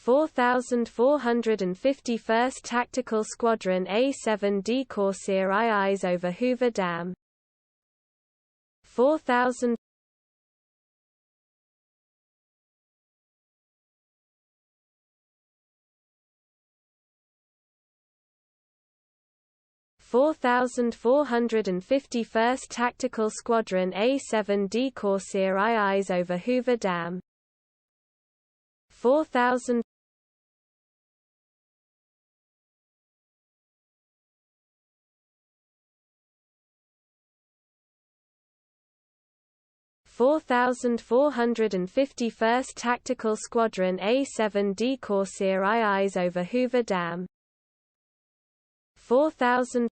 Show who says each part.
Speaker 1: 4451st Tactical Squadron A-7D Corsir IIs over Hoover Dam. 4000 4451st Tactical Squadron A-7D Corsir IIs over Hoover Dam. 4000 4451st Tactical Squadron A-7D Corsir IIs over Hoover Dam. 4000